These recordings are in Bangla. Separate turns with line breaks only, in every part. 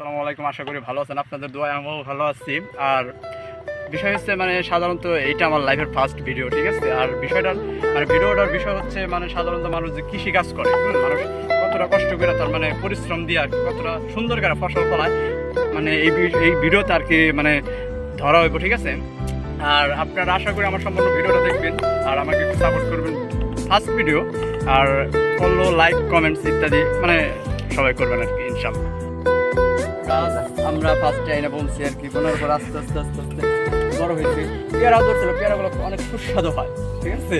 আসসালামু আলাইকুম, আশা করি ভালো আছেন। আপনাদের দোয়ায় আমিও ভালো আছি। আর বিষয় হচ্ছে সাধারণত এইটা আমার লাইফের ফার্স্ট ভিডিও, ঠিক আছে। আর বিষয়টার ভিডিওটার বিষয় হচ্ছে সাধারণত মানুষ যে কৃষি কাজ করে, মানুষ কতটা কষ্ট করে তার পরিশ্রম দিয়ে আর কতটা সুন্দর করে ফসল ফলায়, এই ভিডিওতে আর কি ধরা হইব, ঠিক আছে। আর আপনারা আশা করি আমার সম্পূর্ণ ভিডিওটা দেখবেন আর আমাকে একটু সাপোর্ট করবেন। ফার্স্ট ভিডিও আর ফলো, লাইক, কমেন্টস ইত্যাদি সবাই করবেন আর কি, ইনশাল্লাহ। আমরা ফার্স্টে আইনা বলছি আর কি, বোনার পর আস্তে আস্তে আস্তে আস্তে বড় হয়েছে। পেয়ারা ধরছিল, পেয়ারাগুলো অনেক সুস্বাদু হয়, ঠিক আছে।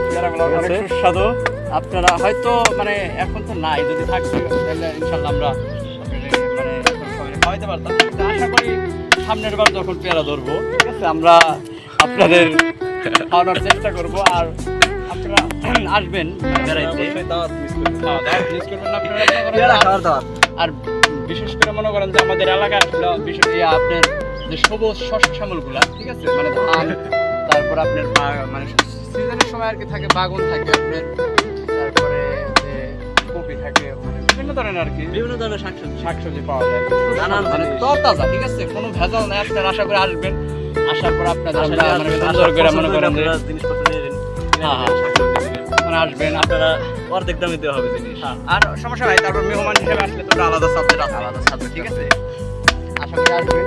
পেয়ারাগুলো অনেক সুস্বাদু। আপনারা হয়তো এখন তো নাই, যদি থাকতো তাহলে ইনশাল্লাহ আমরা খাওয়াইতে পারতাম। আশা করি সামনের বার যখন পেয়ারা ধরবো, ঠিক আছে, আমরা আপনাদের খাওয়ানোর চেষ্টা করবো। আর আপনারা আসবেন বেড়াইতে, আর বিশেষ করে মনে করেন যে আমাদের এলাকায় আপনার যে সবুজ শস্য শ্যামলগুলা, ঠিক আছে, ধান, তারপর আপনার সিজনের সময় আর কি থাকে, বাগুন থাকে আপনার, তারপরে যে কপি থাকে, বিভিন্ন ধরনের আর কি বিভিন্ন ধরনের শাকসবজি পাওয়া যায়, তরতাজা, ঠিক আছে, কোনো ভেজাল নেই। আপনারা আশা করে আসবেন, আসার পর আপনাদের সুন্দর করে মনে করেন জিনিসপত্র আসবেন, আপনারা অর্ধেক দামে দেওয়া হবে জিনিস। আর সমস্যা নাই, তারপর মেহমান হিসেবে আসলে তো আলাদা সাবজেক্ট আছে, ঠিক আছে। আশা করি আসবেন।